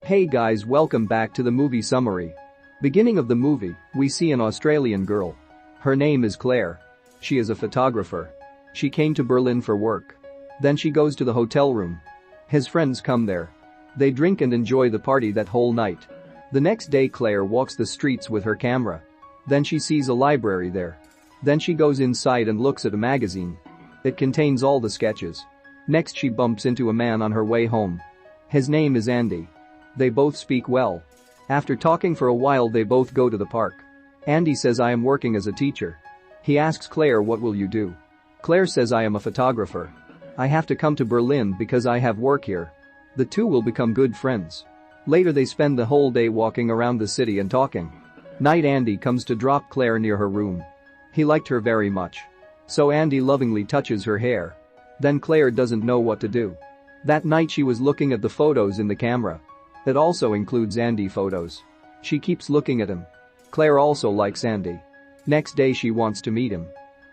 Hey guys, welcome back to the movie summary. Beginning of the movie, we see an Australian girl. Her name is Claire. She is a photographer. She came to Berlin for work. Then she goes to the hotel room. His friends come there. They drink and enjoy the party that whole night. The next day Claire walks the streets with her camera. Then she sees a library there. Then she goes inside and looks at a magazine. It contains all the sketches. Next she bumps into a man on her way home. His name is Andy. They both speak well. After talking for a while they both go to the park. Andy says I am working as a teacher. He asks Claire what will you do? Claire says I am a photographer. I have to come to Berlin because I have work here. The two will become good friends. Later they spend the whole day walking around the city and talking. Night Andy comes to drop Claire near her room. He liked her very much. So Andy lovingly touches her hair. Then Claire doesn't know what to do. That night she was looking at the photos in the camera. It also includes Andy photos. She keeps looking at him. Claire also likes Andy. Next day she wants to meet him.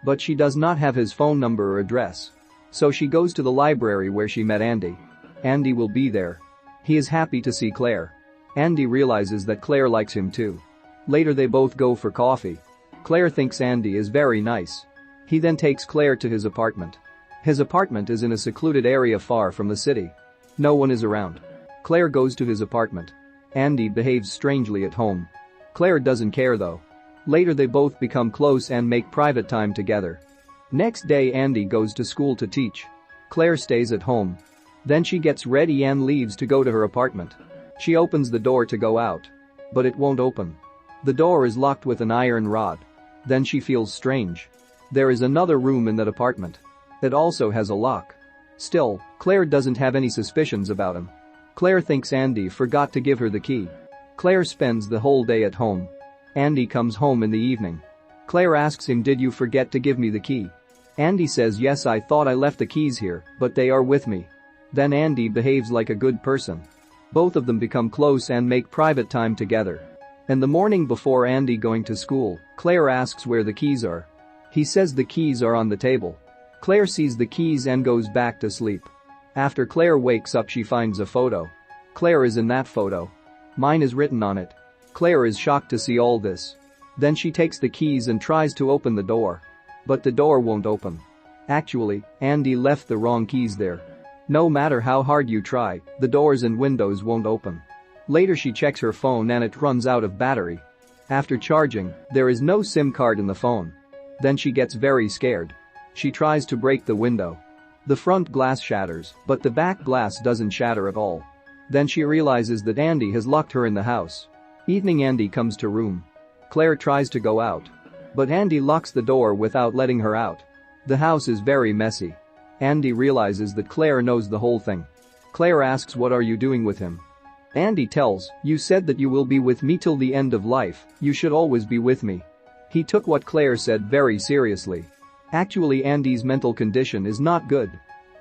But she does not have his phone number or address. So she goes to the library where she met Andy. Andy will be there. He is happy to see Claire. Andy realizes that Claire likes him too. Later they both go for coffee. Claire thinks Andy is very nice. He then takes Claire to his apartment. His apartment is in a secluded area far from the city. No one is around. Claire goes to his apartment. Andy behaves strangely at home. Claire doesn't care though. Later they both become close and make private time together. Next day Andy goes to school to teach. Claire stays at home. Then she gets ready and leaves to go to her apartment. She opens the door to go out. But it won't open. The door is locked with an iron rod. Then she feels strange. There is another room in that apartment. It also has a lock. Still, Claire doesn't have any suspicions about him. Claire thinks Andy forgot to give her the key. Claire spends the whole day at home. Andy comes home in the evening. Claire asks him, did you forget to give me the key? Andy says, yes, I thought I left the keys here, but they are with me. Then Andy behaves like a good person. Both of them become close and make private time together. In the morning before Andy going to school, Claire asks where the keys are. He says the keys are on the table. Claire sees the keys and goes back to sleep. After Claire wakes up she finds a photo. Claire is in that photo. Mine is written on it. Claire is shocked to see all this. Then she takes the keys and tries to open the door. But the door won't open. Actually, Andy left the wrong keys there. No matter how hard you try, the doors and windows won't open. Later she checks her phone and it runs out of battery. After charging, there is no SIM card in the phone. Then she gets very scared. She tries to break the window. The front glass shatters, but the back glass doesn't shatter at all. Then she realizes that Andy has locked her in the house. Evening Andy comes to room. Claire tries to go out. But Andy locks the door without letting her out. The house is very messy. Andy realizes that Claire knows the whole thing. Claire asks, what are you doing with him? Andy tells, you said that you will be with me till the end of life, you should always be with me. He took what Claire said very seriously. Actually Andy's mental condition is not good.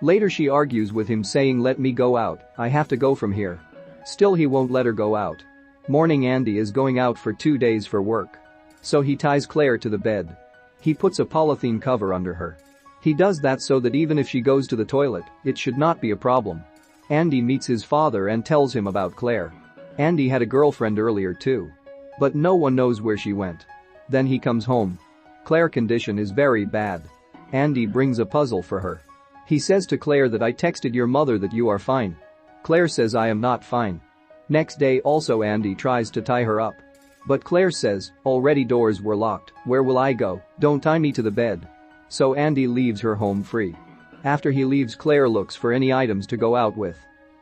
Later she argues with him saying let me go out, I have to go from here. Still he won't let her go out. Morning Andy is going out for 2 days for work. So he ties Claire to the bed. He puts a polythene cover under her. He does that so that even if she goes to the toilet, it should not be a problem. Andy meets his father and tells him about Claire. Andy had a girlfriend earlier too. But no one knows where she went. Then he comes home. Claire's condition is very bad. Andy brings a puzzle for her. He says to Claire that I texted your mother that you are fine. Claire says I am not fine. Next day also Andy tries to tie her up. But Claire says, already doors were locked, where will I go, don't tie me to the bed. So Andy leaves her home free. After he leaves Claire looks for any items to go out with.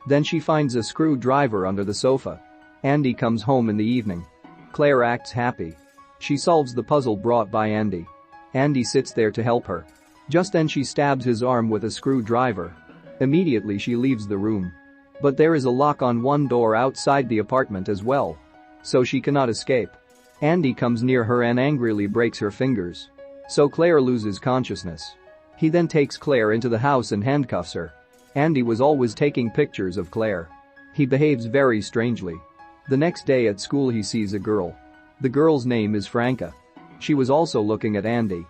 Then she finds a screwdriver under the sofa. Andy comes home in the evening. Claire acts happy. She solves the puzzle brought by Andy. Andy sits there to help her. Just then she stabs his arm with a screwdriver. Immediately she leaves the room. But there is a lock on one door outside the apartment as well. So she cannot escape. Andy comes near her and angrily breaks her fingers. So Claire loses consciousness. He then takes Claire into the house and handcuffs her. Andy was always taking pictures of Claire. He behaves very strangely. The next day at school he sees a girl. The girl's name is Franca. She was also looking at Andy.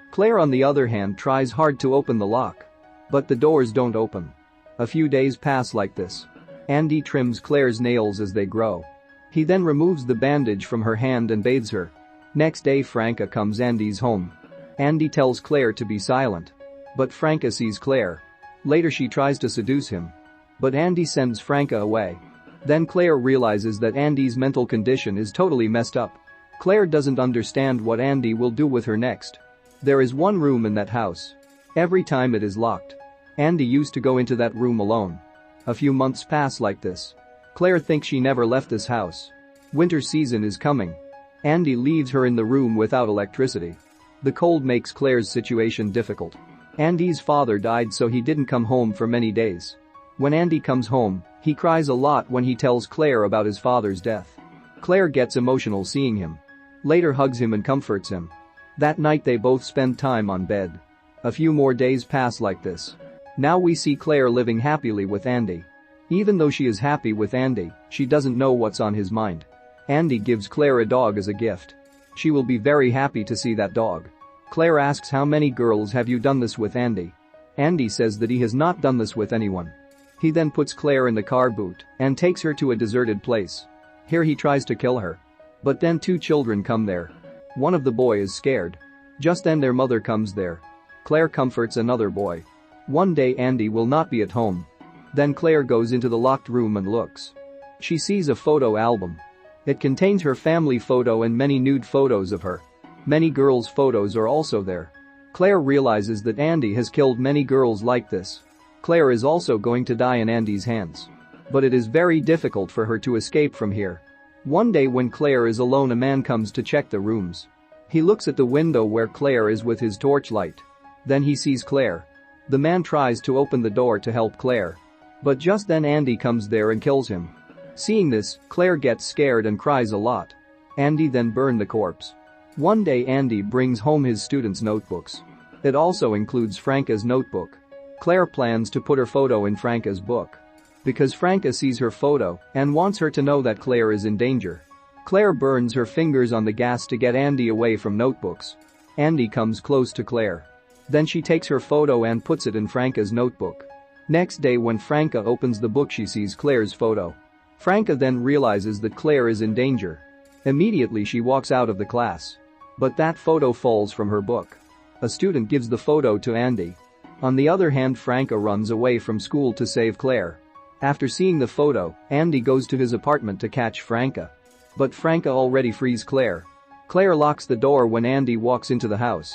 Claire on the other hand tries hard to open the lock. But the doors don't open. A few days pass like this. Andy trims Claire's nails as they grow. He then removes the bandage from her hand and bathes her. Next day Franca comes Andy's home. Andy tells Claire to be silent. But Franca sees Claire. Later she tries to seduce him. But Andy sends Franca away. Then Claire realizes that Andy's mental condition is totally messed up. Claire doesn't understand what Andy will do with her next. There is one room in that house. Every time it is locked. Andy used to go into that room alone. A few months pass like this. Claire thinks she never left this house. Winter season is coming. Andy leaves her in the room without electricity. The cold makes Claire's situation difficult. Andy's father died, so he didn't come home for many days. When Andy comes home, he cries a lot when he tells Claire about his father's death. Claire gets emotional seeing him. Later hugs him and comforts him. That night they both spend time on bed. A few more days pass like this. Now we see Claire living happily with Andy. Even though she is happy with Andy, she doesn't know what's on his mind. Andy gives Claire a dog as a gift. She will be very happy to see that dog. Claire asks, how many girls have you done this with, Andy? Andy says that he has not done this with anyone. He then puts Claire in the car boot and takes her to a deserted place. Here he tries to kill her. But then two children come there. One of the boy is scared. Just then their mother comes there. Claire comforts another boy. One day Andy will not be at home. Then Claire goes into the locked room and looks. She sees a photo album. It contains her family photo and many nude photos of her. Many girls' photos are also there. Claire realizes that Andy has killed many girls like this. Claire is also going to die in Andy's hands. But it is very difficult for her to escape from here. One day when Claire is alone, a man comes to check the rooms. He looks at the window where Claire is with his torchlight. Then he sees Claire. The man tries to open the door to help Claire. But just then Andy comes there and kills him. Seeing this, Claire gets scared and cries a lot. Andy then burned the corpse. One day Andy brings home his students' notebooks. It also includes Franca's notebook. Claire plans to put her photo in Franca's book. Because Franca sees her photo and wants her to know that Claire is in danger. Claire burns her fingers on the gas to get Andy away from notebooks. Andy comes close to Claire. Then she takes her photo and puts it in Franca's notebook. Next day when Franca opens the book, she sees Claire's photo. Franca then realizes that Claire is in danger. Immediately she walks out of the class. But that photo falls from her book. A student gives the photo to Andy. On the other hand, Franca runs away from school to save Claire. After seeing the photo, Andy goes to his apartment to catch Franca. But Franca already frees Claire. Claire locks the door when Andy walks into the house.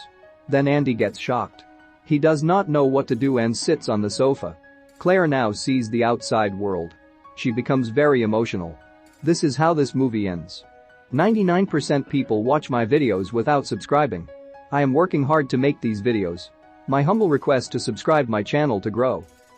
Then Andy gets shocked. He does not know what to do and sits on the sofa. Claire now sees the outside world. She becomes very emotional. This is how this movie ends. 99% people watch my videos without subscribing. I am working hard to make these videos. My humble request to subscribe my channel to grow.